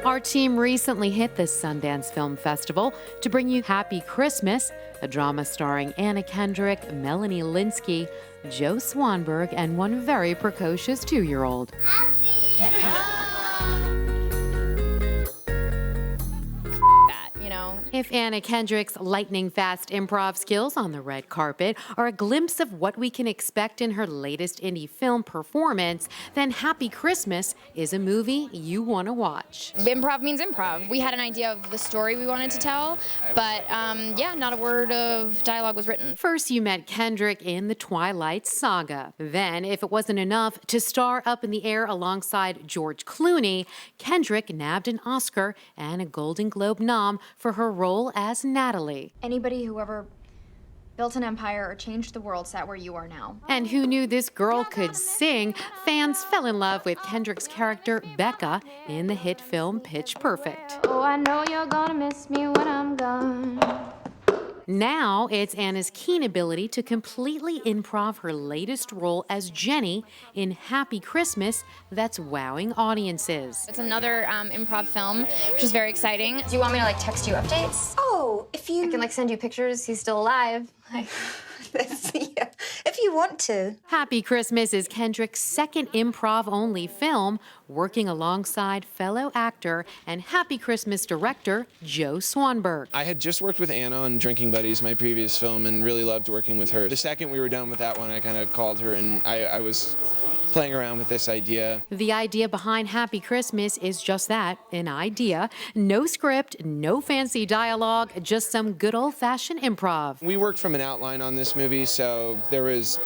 Our team recently hit the Sundance Film Festival to bring you Happy Christmas, a drama starring Anna Kendrick, Melanie Lynskey, Joe Swanberg, and one very precocious 2-year-old. If Anna Kendrick's lightning-fast improv skills on the red carpet are a glimpse of what we can expect in her latest indie film performance, then Happy Christmas is a movie you want to watch. Improv means improv. We had an idea of the story we wanted to tell, but not a word of dialogue was written. First, you met Kendrick in the Twilight Saga. Then, if it wasn't enough to star Up in the Air alongside George Clooney, Kendrick nabbed an Oscar and a Golden Globe nom for her role as Natalie. Anybody who ever built an empire or changed the world sat where you are now. And who knew this girl could sing? Fans fell in love with Kendrick's character, Becca, in the hit film Pitch Perfect. Oh, I know you're gonna miss me when I'm gone. Now it's Anna's keen ability to completely improv her latest role as Jenny in Happy Christmas that's wowing audiences. It's another improv film, which is very exciting. Do you want me to text you updates? Oh, if you... I can send you pictures, he's still alive. Yeah, if you want to. Happy Christmas is Kendrick's second improv-only film, working alongside fellow actor and Happy Christmas director Joe Swanberg. I had just worked with Anna on Drinking Buddies, my previous film, and really loved working with her. The second we were done with that one, I kind of called her, and I was playing around with this idea. The idea behind Happy Christmas is just that, an idea. No script, no fancy dialogue, just some good old-fashioned improv. We worked from an outline on this movie, so there was,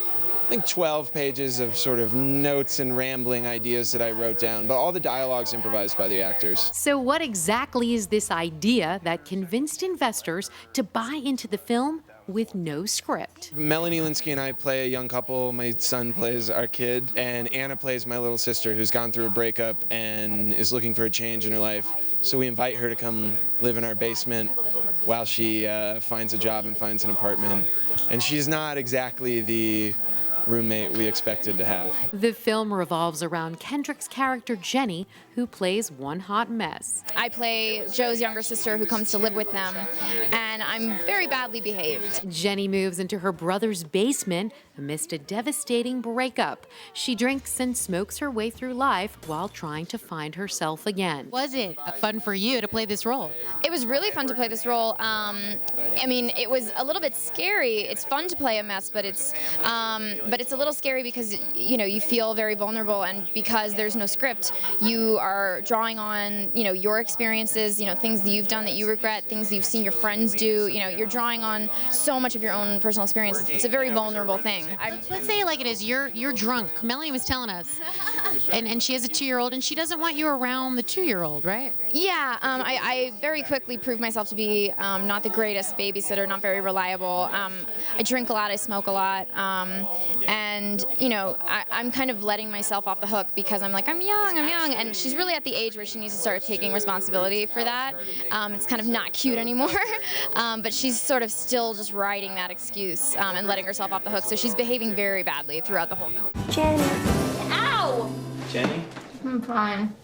I think, 12 pages of sort of notes and rambling ideas that I wrote down, but all the dialogue's improvised by the actors. So what exactly is this idea that convinced investors to buy into the film with no script? Melanie Lynskey and I play a young couple. My son plays our kid, and Anna plays my little sister who's gone through a breakup and is looking for a change in her life. So we invite her to come live in our basement while she finds a job and finds an apartment. And she's not exactly the roommate we expected to have. The film revolves around Kendrick's character Jenny, who plays one hot mess. I play Joe's younger sister who comes to live with them, and I'm very badly behaved. Jenny moves into her brother's basement amidst a devastating breakup. She drinks and smokes her way through life while trying to find herself again. Was it fun for you to play this role? It was really fun to play this role. It was a little bit scary. It's fun to play a mess, but it's a little scary because you feel very vulnerable, and because there's no script, you are drawing on your experiences, things that you've done that you regret, things that you've seen your friends do. You're drawing on so much of your own personal experiences. It's a very vulnerable thing. Let's say it like it is. You're drunk. Melanie was telling us, and she has a 2-year-old, and she doesn't want you around the 2-year-old, right? Yeah, I very quickly proved myself to be not the greatest babysitter, not very reliable. I drink a lot, I smoke a lot, and I'm kind of letting myself off the hook because I'm young, and she's really at the age where she needs to start taking responsibility for that. It's kind of not cute anymore, but she's sort of still just riding that excuse and letting herself off the hook, so she's behaving very badly throughout the whole film. Jenny. Ow! Jenny? I'm fine.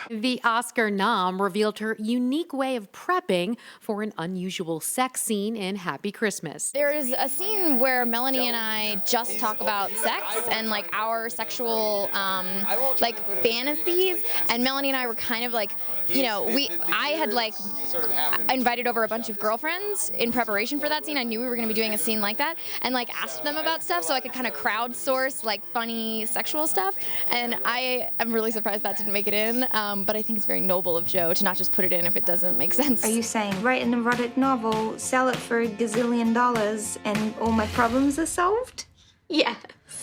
The Oscar nom revealed her unique way of prepping for an unusual sex scene in Happy Christmas. There is a scene where Melanie and I just talk about sex and our sexual fantasies, and Melanie and I were kind of I had invited over a bunch of girlfriends in preparation for that scene. I knew we were going to be doing a scene like that, and asked them about stuff so I could kind of crowdsource funny sexual stuff, and I am really surprised that didn't make it in. But I think it's very noble of Joe to not just put it in if it doesn't make sense. Are you saying write an erotic novel, sell it for $1 gazillion, and all my problems are solved? Yeah.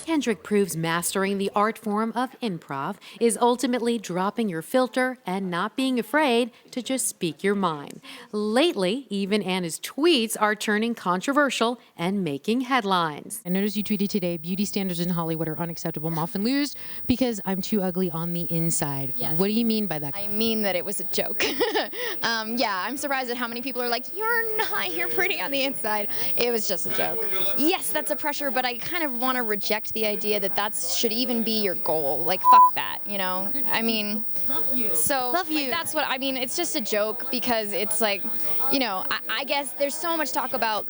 Kendrick proves mastering the art form of improv is ultimately dropping your filter and not being afraid to just speak your mind. Lately, even Anna's tweets are turning controversial and making headlines. I noticed you tweeted today, beauty standards in Hollywood are unacceptable. I'm often lose because I'm too ugly on the inside. Yes. What do you mean by that? I mean that it was a joke. I'm surprised at how many people are you're pretty on the inside. It was just a joke. Yes, that's a pressure, but I kind of want to reject reject the idea that should even be your goal. Like, fuck that, you know? I mean, so Love you. like, that's what I mean. It's just a joke because it's like, you know, I guess there's so much talk about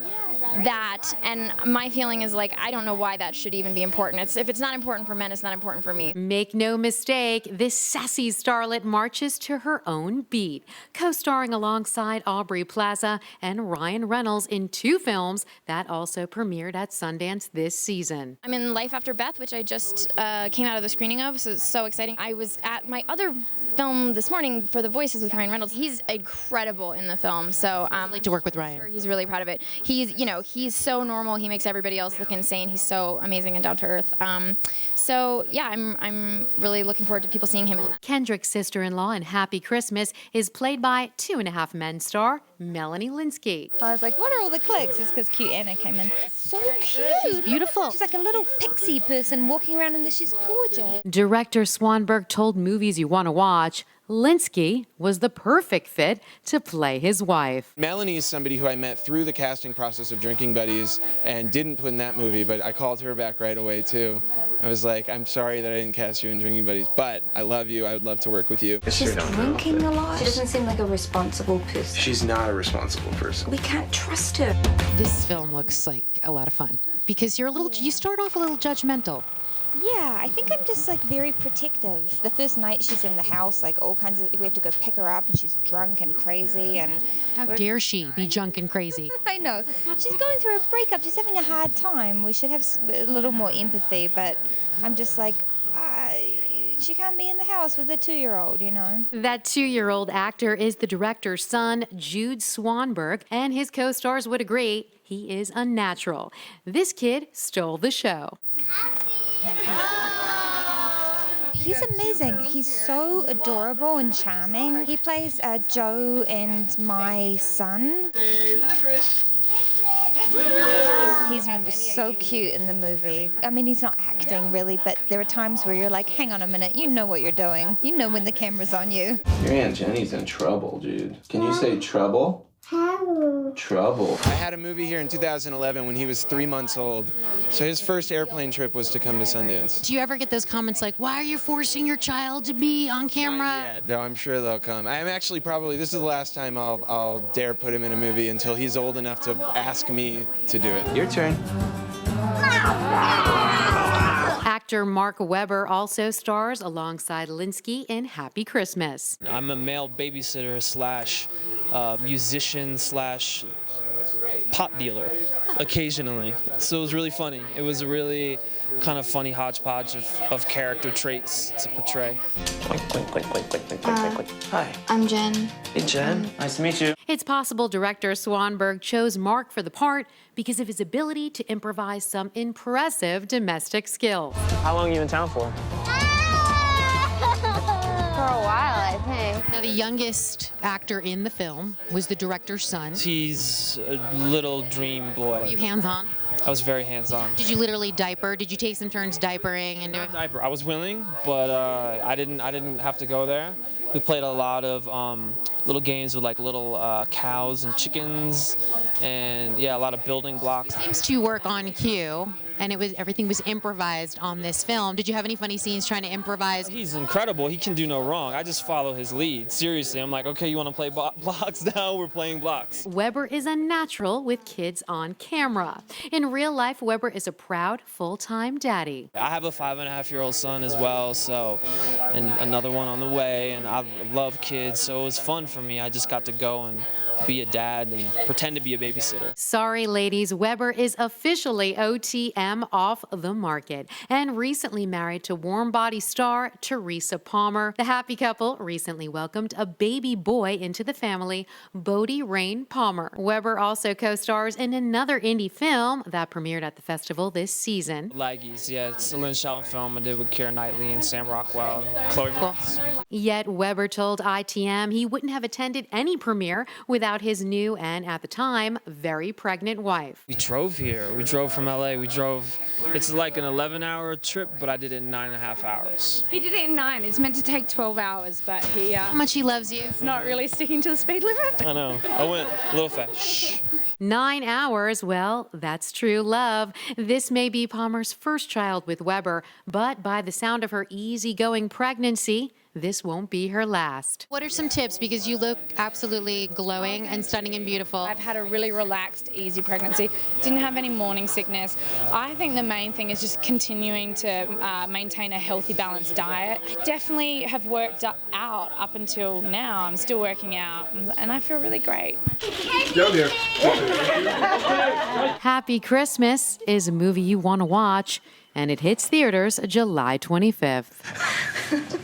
that, and my feeling is like, I don't know why that should even be important. If it's not important for men, it's not important for me. Make no mistake, this sassy starlet marches to her own beat, co-starring alongside Aubrey Plaza and Ryan Reynolds in 2 films that also premiered at Sundance this season. I'm in Life After Beth, which I just came out of the screening of, so it's so exciting. I was at my other film this morning for The Voices with Ryan Reynolds. He's incredible in the film, so I'd like to work with Ryan. he's really proud of it. He's, you know, he's so normal. He makes everybody else look insane. He's so amazing and down to earth. So yeah, I'm really looking forward to people seeing him in that. Kendrick's sister-in-law in Happy Christmas is played by 2.5 Men star Melanie Lynskey. I was like, what are all the clicks? It's because cute Anna came in. So cute. Beautiful. She's like a little pixie person walking around in this. She's gorgeous. Director Swanberg told Movies You Want to Watch Lynskey was the perfect fit to play his wife. Melanie is somebody who I met through the casting process of Drinking Buddies and didn't put in that movie, but I called her back right away too. I was like, I'm sorry that I didn't cast you in Drinking Buddies, but I love you. I would love to work with you. She's drinking a lot. She doesn't seem like a responsible person. She's not a responsible person. We can't trust her. This film looks like a lot of fun because you start off a little judgmental. Yeah, I think I'm just like very protective. The first night she's in the house, like all kinds of, we have to go pick her up and she's drunk and crazy and... How dare she be drunk and crazy? I know. She's going through a breakup. She's having a hard time. We should have a little more empathy, but I'm just like, she can't be in the house with a 2-year-old, you know? That 2-year-old actor is the director's son, Jude Swanberg, and his co-stars would agree he is a natural. This kid stole the show. He's amazing. He's so adorable and charming. He plays Joe and my son. He's so cute in the movie. I mean, he's not acting really, but there are times where you're like, hang on a minute, you know what you're doing. You know when the camera's on you. Your Aunt Jenny's in trouble, Jude. Can you say trouble? Trouble. I had a movie here in 2011 when he was 3 months old. So his first airplane trip was to come to Sundance. Do you ever get those comments like, why are you forcing your child to be on camera? Yeah, no, I'm sure they'll come. I'm actually this is the last time I'll dare put him in a movie until he's old enough to ask me to do it. Your turn. Actor Mark Webber also stars alongside Lynskey in Happy Christmas. I'm a male babysitter slash musician slash pot dealer occasionally. So it was really funny. It was a really kind of funny hodgepodge of character traits to portray. Hi. I'm Jen. Hey, Jen. Nice to meet you. It's possible director Swanberg chose Mark for the part because of his ability to improvise some impressive domestic skills. How long are you in town for? For a while, I think. Now, the youngest actor in the film was the director's son. He's a little dream boy. Were you hands-on? I was very hands-on. Did you literally diaper? Did you take some turns diapering and doing? Diaper. I was willing, but I didn't have to go there. We played a lot of little games with like little cows and chickens, and yeah, a lot of building blocks. Seems to work on cue, and everything was improvised on this film. Did you have any funny scenes trying to improvise? He's incredible. He can do no wrong. I just follow his lead. Seriously, I'm like, okay, you want to play blocks now? We're playing blocks. Webber is a natural with kids on camera. In real life, Webber is a proud full-time daddy. I have a 5.5-year-old son as well, so, and another one on the way, and I love kids, so it was fun for me. I just got to go and be a dad and pretend to be a babysitter. Sorry, ladies, Webber is officially OTM off the market and recently married to warm body star Teresa Palmer. The happy couple recently welcomed a baby boy into the family, Bodie Rain Palmer. Webber also co-stars in another indie film that premiered at the festival this season. Laggies, yeah, it's a Lynn Shelton film I did with Keira Knightley and Sam Rockwell and Chloe Moretz. Yet Webber told ITM he wouldn't have attended any premiere without his new and, at the time, very pregnant wife. We drove here. We drove from LA. It's like an 11-hour trip, but I did it in 9.5 hours. He did it in 9. It's meant to take 12 hours, but How much he loves you. he's not really sticking to the speed limit. I know. I went a little fast. Shh. 9 hours, well, that's true love. This may be Palmer's first child with Weber, but by the sound of her easygoing pregnancy, this won't be her last. What are some tips? Because you look absolutely glowing and stunning and beautiful. I've had a really relaxed, easy pregnancy. Didn't have any morning sickness. I think the main thing is just continuing to maintain a healthy, balanced diet. I definitely have worked out up until now. I'm still working out, and I feel really great. Happy Christmas is a movie you want to watch, and it hits theaters July 25th.